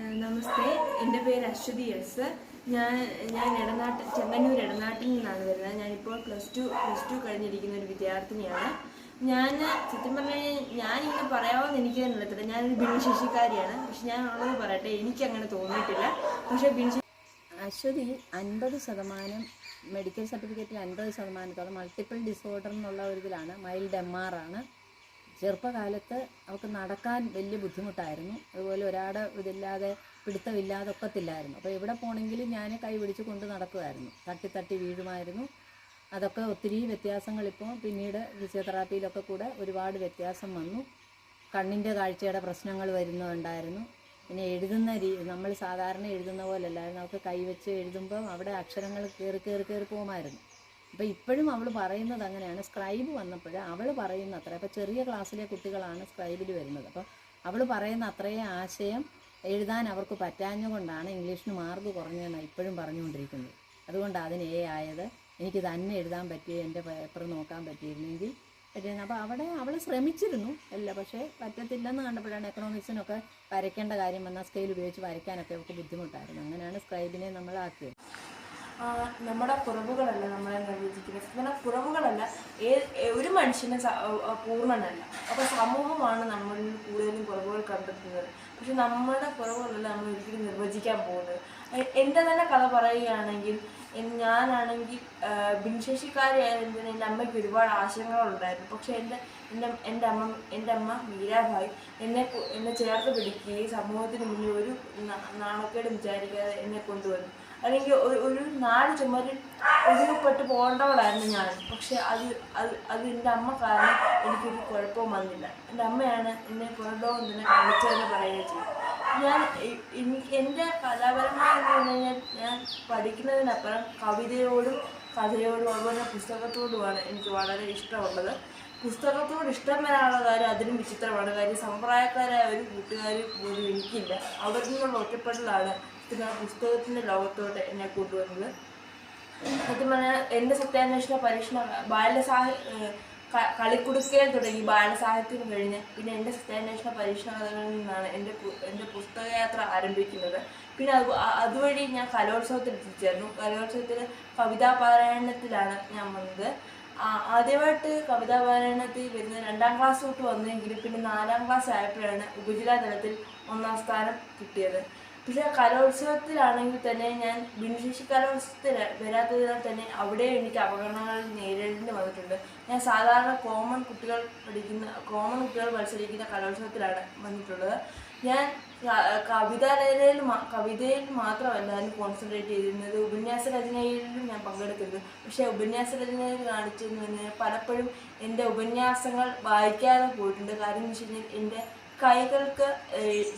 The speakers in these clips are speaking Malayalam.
നമസ്തേ, എൻ്റെ പേര് അശ്വതി എസ്. ഞാൻ ഞാൻ ചെങ്ങന്നൂർ ഇടനാട്ടിൽ നിന്നാണ് വരുന്നത്. ഞാനിപ്പോൾ പ്ലസ് ടു കഴിഞ്ഞിരിക്കുന്ന ഒരു വിദ്യാർത്ഥിനിയാണ്. ഞാൻ സത്യം പറഞ്ഞു കഴിഞ്ഞാൽ ഞാനിങ്ങനെ പറയാമെന്ന് എനിക്ക് തന്നെ അറിയത്തില്ല. ഞാനൊരു ഭിന്നശേഷിക്കാരിയാണ്. പക്ഷെ ഞാൻ ഉള്ളത് പറയട്ടെ, എനിക്കങ്ങനെ തോന്നിയിട്ടില്ല. പക്ഷേ അശ്വതി 50% മെഡിക്കൽ സർട്ടിഫിക്കറ്റിൽ 50%, മൾട്ടിപ്പിൾ ഡിസോർഡർ എന്നുള്ള ഒരു ഇതിലാണ്. മൈൽഡ് MR ആണ്. ചെറുപ്പകാലത്ത് അവൾക്ക് നടക്കാൻ വലിയ ബുദ്ധിമുട്ടായിരുന്നു. അതുപോലെ ഒരാടെ ഇതില്ലാതെ പിടുത്തമില്ലാതെ ഒക്കത്തില്ലായിരുന്നു. അപ്പോൾ എവിടെ പോകണമെങ്കിലും ഞാൻ കൈ പിടിച്ച് കൊണ്ട് നടക്കുമായിരുന്നു. തട്ടി വീഴുമായിരുന്നു. അതൊക്കെ ഒത്തിരി വ്യത്യാസങ്ങൾ ഇപ്പോൾ പിന്നീട് ഫിസിയോതെറാപ്പിയിലൊക്കെ കൂടെ ഒരുപാട് വ്യത്യാസം വന്നു. കണ്ണിൻ്റെ കാഴ്ചയുടെ പ്രശ്നങ്ങൾ വരുന്നുണ്ടായിരുന്നു. പിന്നെ എഴുതുന്ന നമ്മൾ സാധാരണ എഴുതുന്ന പോലെയല്ലായിരുന്നു. അവൾക്ക് കൈവച്ച് എഴുതുമ്പം അവിടെ അക്ഷരങ്ങൾ കയറി പോകുമായിരുന്നു. അപ്പോൾ ഇപ്പോഴും അവൾ പറയുന്നത് അങ്ങനെയാണ്. സ്ക്രൈബ് വന്നപ്പോൾ അവൾ പറയുന്ന അത്ര, അപ്പോൾ ചെറിയ ക്ലാസ്സിലെ കുട്ടികളാണ് സ്ക്രൈബിൽ വരുന്നത്. അപ്പോൾ അവൾ പറയുന്ന അത്രയും ആശയം എഴുതാൻ അവർക്ക് പറ്റാഞ്ഞുകൊണ്ടാണ് ഇംഗ്ലീഷിന് മാർക്ക് കുറഞ്ഞതെന്നാണ് ഇപ്പോഴും പറഞ്ഞുകൊണ്ടിരിക്കുന്നത്. അതുകൊണ്ടാണ് അതിന് ആയത്. എനിക്ക് തന്നെ എഴുതാൻ പറ്റിയ എൻ്റെ പേപ്പർ നോക്കാൻ പറ്റിയിരുന്നെങ്കിൽ പറ്റിയിരുന്നു. അപ്പോൾ അവിടെ അവൾ ശ്രമിച്ചിരുന്നു പക്ഷേ പറ്റത്തില്ലെന്ന് കണ്ടപ്പോഴാണ് എക്കണോമിക്സിനൊക്കെ വരയ്ക്കേണ്ട കാര്യം വന്നാൽ സ്കെയിൽ ഉപയോഗിച്ച് വരയ്ക്കാനൊക്കെ അവർക്ക് ബുദ്ധിമുട്ടായിരുന്നു. അങ്ങനെയാണ് സ്ക്രൈബിനെ നമ്മളാക്കിയത്. നമ്മുടെ കുറവുകളല്ല നമ്മളെ നിർവചിക്കുന്നത്. അങ്ങനെ കുറവുകളല്ല, ഒരു മനുഷ്യന് പൂർണ്ണനല്ല. അപ്പോൾ സമൂഹമാണ് നമ്മളിൽ കൂടുതലും കുറവുകൾ കണ്ടെത്തുന്നത്. പക്ഷെ നമ്മുടെ കുറവുകളല്ല നമ്മൾ ഒരിക്കലും നിർവചിക്കാൻ പോകുന്നത്. എൻ്റെ തന്നെ കഥ പറയുകയാണെങ്കിൽ, ഞാനാണെങ്കിൽ ഭിന്നശേഷിക്കാരിയായതിന് എൻ്റെ അമ്മയ്ക്ക് ഒരുപാട് ആശങ്കകളുണ്ടായിരുന്നു. പക്ഷെ എൻ്റെ അമ്മ മീരാഭായ് എന്നെ ചേർത്ത് പിടിക്കുകയും സമൂഹത്തിന് മുന്നിൽ ഒരു നാണക്കേടും വിചാരിക്കാതെ എന്നെ കൊണ്ടുവന്നു. അല്ലെങ്കിൽ ഒരു നാല് ചുമരിൽ ഒതുങ്ങപ്പെട്ട് പോകേണ്ടവളായിരുന്നു ഞാൻ. പക്ഷെ അത് എൻ്റെ അമ്മ കാരണം എനിക്കൊരു കുഴപ്പവും വന്നില്ല. എൻ്റെ അമ്മയാണ് എന്നെ പുറലോകം തന്നെ കാണിച്ചതെന്ന് പറയുകയും ചെയ്യും. എൻ്റെ കലാപരമായെന്ന് പറഞ്ഞു കഴിഞ്ഞാൽ ഞാൻ പഠിക്കുന്നതിനപ്പുറം കവിതയോടും കഥയോടും അതുപോലെ പുസ്തകത്തോടുമാണ് എനിക്ക് വളരെ ഇഷ്ടമുള്ളത്. പുസ്തകത്തോട് ഇഷ്ടം വരാനുള്ള കാര്യം അതിനും വിചിത്രമാണ്. കാര്യം സമ്പ്രദായക്കാരായ ഒരു കൂട്ടുകാർ പോലും എനിക്കില്ല. അവിടെ നിന്നുള്ള ഒറ്റപ്പെടലാണ് പുസ്തകത്തിൻ്റെ ലോകത്തോട്ട് എന്നെ കൊണ്ടുവന്നത്. സത്യം പറഞ്ഞാൽ എൻ്റെ സത്യാന്വേഷണ പരീക്ഷണ കളിക്കുടുക്കയിൽ തുടങ്ങി ബാലസാഹിത്യം കഴിഞ്ഞ് പിന്നെ എൻ്റെ സത്യാന്വേഷണ പരീക്ഷണ കഥകളിൽ നിന്നാണ് എൻ്റെ പുസ്തകയാത്ര ആരംഭിക്കുന്നത്. പിന്നെ അതുവഴി ഞാൻ കലോത്സവത്തിൽ എത്തിച്ചേർന്നു. കലോത്സവത്തിൽ കവിതാ പാരായണത്തിലാണ് ഞാൻ വന്നത്. ആദ്യമായിട്ട് കവിതാ പാരായണത്തിൽ വരുന്നത് 2ാം ക്ലാസ് തൊട്ട് വന്നെങ്കിലും പിന്നെ 4ാം ക്ലാസ് ആയപ്പോഴാണ് ഉപജില്ലാ തലത്തിൽ 1ാം സ്ഥാനം കിട്ടിയത്. പക്ഷേ കലോത്സവത്തിലാണെങ്കിൽ തന്നെ ഞാൻ ഭിന്നശേഷി കലോത്സവത്തിൽ വരാത്തതിനാൽ തന്നെ അവിടെ എനിക്ക് അപകടങ്ങൾ നേരിടേണ്ടി വന്നിട്ടുണ്ട്. ഞാൻ സാധാരണ കോമൺ കുട്ടികൾ മത്സരിക്കുന്ന കലോത്സവത്തിലാണ് വന്നിട്ടുള്ളത്. ഞാൻ കവിതയിൽ മാത്രമല്ല കോൺസെൻട്രേറ്റ് ചെയ്തിരുന്നത്, ഉപന്യാസ രചനയിലും ഞാൻ പങ്കെടുത്തിരുന്നു. പക്ഷേ ഉപന്യാസ രചനയിൽ കാണിച്ചെന്ന് പറഞ്ഞാൽ പലപ്പോഴും എൻ്റെ ഉപന്യാസങ്ങൾ വായിക്കാതെ പോയിട്ടുണ്ട്. കാര്യം എന്ന് വെച്ച് കഴിഞ്ഞാൽ എൻ്റെ കൈകൾക്ക്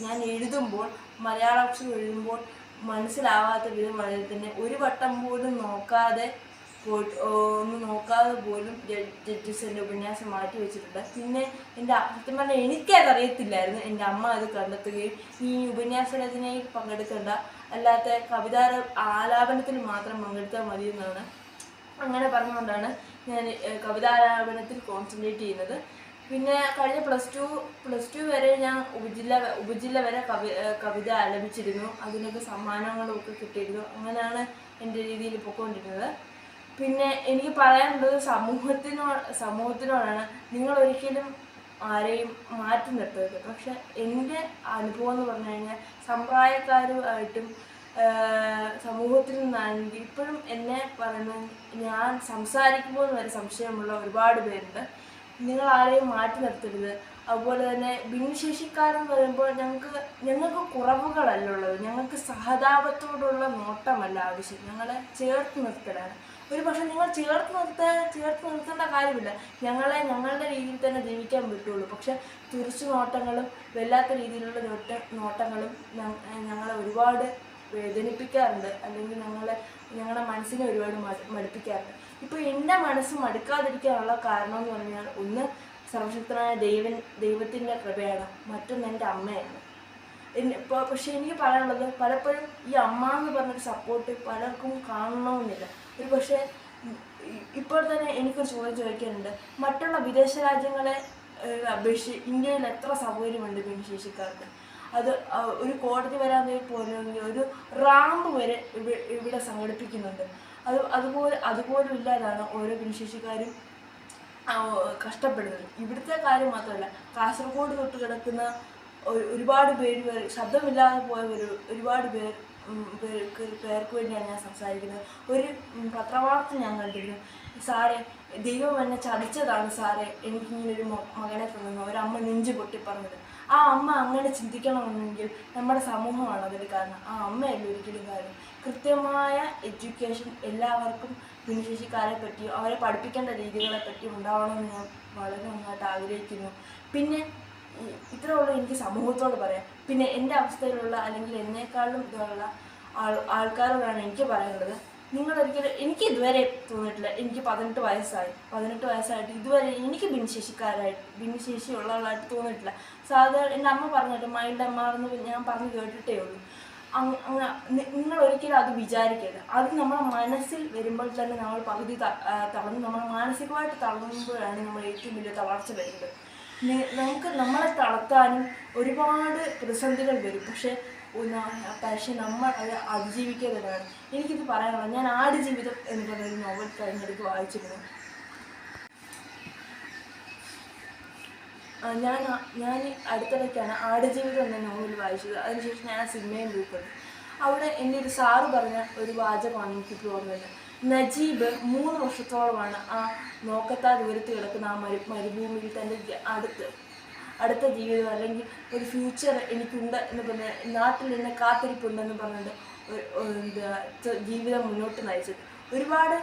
ഞാൻ എഴുതുമ്പോൾ മലയാളാക്ഷരം എഴുതുമ്പോൾ മനസ്സിലാവാത്ത വിധം വളരെ തന്നെ ഒരു വട്ടം പോലും നോക്കാതെ പോലും ജഡ്ജസ് എൻ്റെ ഉപന്യാസം മാറ്റി വെച്ചിട്ടുണ്ട്. പിന്നെ സത്യം പറഞ്ഞാൽ എനിക്കതറിയത്തില്ലായിരുന്നു. എൻ്റെ അമ്മ അത് കണ്ടെത്തുകയും ഈ ഉപന്യാസ രചനയിൽ പങ്കെടുക്കേണ്ട, അല്ലാത്ത കവിതാ ആലാപനത്തിൽ മാത്രം പങ്കെടുത്താൽ മതി എന്നാണ്. അങ്ങനെ പറഞ്ഞുകൊണ്ടാണ് ഞാൻ കവിതാലാപനത്തിൽ കോൺസെൻട്രേറ്റ് ചെയ്യുന്നത്. പിന്നെ കഴിഞ്ഞ പ്ലസ് ടു വരെ ഞാൻ ഉപജില്ല വരെ കവിത ആലപിച്ചിരുന്നു. അതിനൊക്കെ സമ്മാനങ്ങളും ഒക്കെ കിട്ടിയിരുന്നു. അങ്ങനെയാണ് എൻ്റെ രീതിയിൽ പോയിക്കൊണ്ടിരുന്നത്. പിന്നെ എനിക്ക് പറയാനുള്ളത് സമൂഹത്തിനോടാണ്. നിങ്ങൾ ഒരിക്കലും ആരെയും മാറ്റി നിർത്തരുത്. പക്ഷെ എൻ്റെ അനുഭവം എന്ന് പറഞ്ഞു കഴിഞ്ഞാൽ സമ്പ്രദായക്കാരുമായിട്ടും സമൂഹത്തിൽ നിന്നാണെങ്കിൽ ഇപ്പോഴും എന്നെ പറയുന്നത്, ഞാൻ സംസാരിക്കുമ്പോൾ വരെ സംശയമുള്ള ഒരുപാട് പേരുണ്ട്. നിങ്ങൾ ആരെയും മാറ്റി നിർത്തരുത്. അതുപോലെ തന്നെ ഭിന്നശേഷിക്കാരെന്ന് പറയുമ്പോൾ ഞങ്ങൾക്ക് കുറവുകളല്ല ഉള്ളത്. ഞങ്ങൾക്ക് സഹതാപത്തോടുള്ള നോട്ടമല്ല ആവശ്യം, ഞങ്ങളെ ചേർത്ത് നിർത്തലാണ്. ഒരു പക്ഷെ നിങ്ങൾ ചേർത്ത് നിർത്തേണ്ട കാര്യമില്ല. ഞങ്ങളുടെ രീതിയിൽ തന്നെ ജീവിക്കാൻ പറ്റുള്ളൂ. പക്ഷെ തുറിച്ചു നോട്ടങ്ങളും വല്ലാത്ത രീതിയിലുള്ള നോട്ടങ്ങളും ഞങ്ങളെ ഒരുപാട് വേദനിപ്പിക്കാറുണ്ട്. അല്ലെങ്കിൽ ഞങ്ങളുടെ മനസ്സിനെ ഒരുപാട് മടുപ്പിക്കാറുണ്ട്. ഇപ്പോൾ എൻ്റെ മനസ്സ് മടുക്കാതിരിക്കാനുള്ള കാരണം എന്ന് പറഞ്ഞാൽ, ഒന്ന് സർവശക്തനായ ദൈവത്തിൻ്റെ കൃപയാണ്, മറ്റൊന്ന് എൻ്റെ അമ്മയാണ്. പക്ഷെ എനിക്ക് പറയാനുള്ളത്, പലപ്പോഴും ഈ അമ്മ എന്ന് പറഞ്ഞൊരു സപ്പോർട്ട് പലർക്കും കാണണമെന്നില്ല. ഒരു പക്ഷേ ഇപ്പോൾ തന്നെ എനിക്കൊരു ചോദിക്കാനുണ്ട്. മറ്റുള്ള വിദേശ രാജ്യങ്ങളെ അപേക്ഷിച്ച് ഇന്ത്യയിൽ എത്ര സൗകര്യമുണ്ട് ഭിന്നശേഷിക്കാർക്ക്? അത് ഒരു കോടതി വരാൻ പോലെങ്കിൽ ഒരു റാമ്പ് വരെ ഇവിടെ സംഘടിപ്പിക്കുന്നുണ്ട്. അതുപോലും ഇല്ലാതാണ് ഓരോ ഭിന്നശേഷിക്കാരും കഷ്ടപ്പെടുന്നത്. ഇവിടുത്തെ കാര്യം മാത്രമല്ല, കാസർഗോഡ് തൊട്ട് കിടക്കുന്ന ഒരുപാട് പേര് ശബ്ദമില്ലാതെ പോയ ഒരുപാട് പേർക്ക് വേണ്ടിയാണ് ഞാൻ സംസാരിക്കുന്നത്. ഒരു പത്രവാർത്ത ഞാൻ കണ്ടിരുന്നു, സാറേ ദൈവം എന്നെ ചതിച്ചതാണ് സാറേ എനിക്കിങ്ങനൊരു മകനെ തന്നു, ഒരമ്മ നെഞ്ചു പൊട്ടി പറഞ്ഞത്. ആ അമ്മ അങ്ങനെ ചിന്തിക്കണമെങ്കിൽ നമ്മുടെ സമൂഹമാണ് അതിന് കാരണം. ആ അമ്മയല്ല ഒരിക്കലും കാര്യം. കൃത്യമായ എഡ്യൂക്കേഷൻ എല്ലാവർക്കും ഭിന്നശേഷിക്കാരെ പറ്റിയും അവരെ പഠിപ്പിക്കേണ്ട രീതികളെ പറ്റിയും ഉണ്ടാവണമെന്ന് ഞാൻ വളരെ നന്നായിട്ട് ആഗ്രഹിക്കുന്നു. പിന്നെ ഇത്രയുള്ളൂ എനിക്ക് സമൂഹത്തോട് പറയാം. പിന്നെ എൻ്റെ അവസ്ഥയിലുള്ള അല്ലെങ്കിൽ എന്നേക്കാളും ഇതുള്ള ആൾക്കാരോടാണ് എനിക്ക് പറയാനുള്ളത്, നിങ്ങളൊരിക്കലും, എനിക്ക് ഇതുവരെ തോന്നിയിട്ടില്ല, എനിക്ക് 18 വയസ്സായിട്ട് ഇതുവരെ എനിക്ക് ഭിന്നശേഷിയുള്ളതായിട്ട് തോന്നിയിട്ടില്ല. സാധാരണ എൻ്റെ അമ്മ പറഞ്ഞിട്ട് മൈൽഡ് എമ്മാർന്ന് ഞാൻ പറഞ്ഞു കേട്ടിട്ടേ ഉള്ളൂ. നിങ്ങൾ ഒരിക്കലും അത് വിചാരിക്കരുത്. അത് നമ്മുടെ മനസ്സിൽ വരുമ്പോൾ തന്നെ നമ്മൾ പകുതി തളർന്ന് നമ്മൾ മാനസികമായിട്ട് തളർന്നുമ്പോഴാണ് നമ്മൾ ഏറ്റവും വലിയ തളർച്ച വരുന്നത്. നമ്മളെ തളർത്താനും ഒരുപാട് പ്രതിസന്ധികൾ വരും, പക്ഷെ നമ്മൾ അത് അതിജീവിക്കുന്നതാണ്. എനിക്കിത് പറയാനുള്ളത്, ഞാൻ ആടുജീവിതം എന്ന് പറഞ്ഞൊരു നോവൽ കഴിഞ്ഞിടയ്ക്ക് വായിച്ചിരുന്നു. ഞാൻ അടുത്തിടയ്ക്കാണ് ആടുജീവിതം എന്ന നോവൽ വായിച്ചത്. അതിനുശേഷം ഞാൻ സിനിമയും പോയിട്ടുണ്ട്. അവിടെ എൻ്റെ ഒരു സാറ് പറഞ്ഞ ഒരു വാചകമാണ് എനിക്കിപ്പോൾ ഓർമ്മയുള്ളത്. നജീബ് 3 വർഷത്തോളമാണ് ആ നോക്കത്താ ദൂരത്ത് കിടക്കുന്ന ആ മരുഭൂമിയിൽ തൻ്റെ അടുത്ത ജീവിതം അല്ലെങ്കിൽ ഒരു ഫ്യൂച്ചർ എനിക്കുണ്ട് എന്ന് പറഞ്ഞ് നാട്ടിൽ നിന്ന് കാത്തിരിപ്പുണ്ടെന്ന് പറഞ്ഞിട്ട് ജീവിതം മുന്നോട്ട് നയിച്ചത്. ഒരുപാട്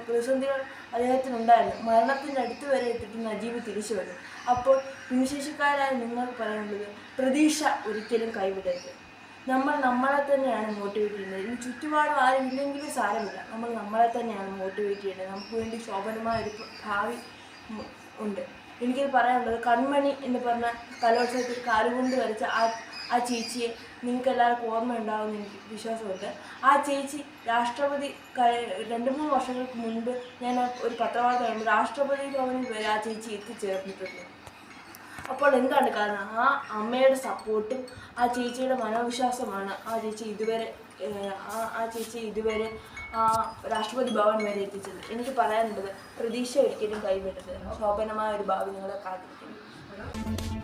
പ്രതിസന്ധികൾ അദ്ദേഹത്തിനുണ്ടായിരുന്നു. മരണത്തിൻ്റെ അടുത്ത് വരെ എത്തിയിട്ട് നജീബ് തിരിച്ചു വരും. അപ്പോൾ ഭിന്നശേഷിക്കാരായ നിങ്ങൾക്ക് പറയാനുള്ളത്, പ്രതീക്ഷ ഒരിക്കലും കൈവിടരുത്. നമ്മളെ തന്നെയാണ് മോട്ടിവേറ്റ് ചെയ്യുന്നത്. ഇനി ചുറ്റുപാടും ആരും ഇല്ലെങ്കിലും സാരമില്ല, നമ്മളെ തന്നെയാണ് മോട്ടിവേറ്റ് ചെയ്യുന്നത്. നമുക്ക് വേണ്ടി ശോഭനമായൊരു ഭാവി ഉണ്ട്. എനിക്കിത് പറയാനുള്ളത്, കൺമണി എന്ന് പറഞ്ഞ കലോത്സവത്തിൽ കാലുകൊണ്ട് വരച്ച ആ ചേച്ചിയെ നിങ്ങൾക്ക് എല്ലാവർക്കും ഓർമ്മ ഉണ്ടാകുമെന്ന് എനിക്ക് വിശ്വാസമുണ്ട്. ആ ചേച്ചി രാഷ്ട്രപതി 2-3 വർഷങ്ങൾക്ക് മുൻപ് ഞാൻ ഒരു പത്രവാർത്ത കണ്ടു, രാഷ്ട്രപതി ഭവനിൽ വരെ ആ ചേച്ചി എത്തിച്ചേർന്നിട്ടുണ്ട്. അപ്പോൾ എന്താണ് കാരണം? ആ അമ്മയുടെ സപ്പോർട്ടും ആ ചേച്ചിയുടെ മനോവിശ്വാസമാണ് ആ ചേച്ചി ഇതുവരെ രാഷ്ട്രപതി ഭവൻ വരെ എത്തിച്ചത്. എനിക്ക് പറയാനുള്ളത്, പ്രതീക്ഷ ഒരിക്കലും കൈവിടരുത്. ശോഭനമായ ഒരു ഭാവി നിങ്ങളെ കാത്തിരിക്കുന്നു.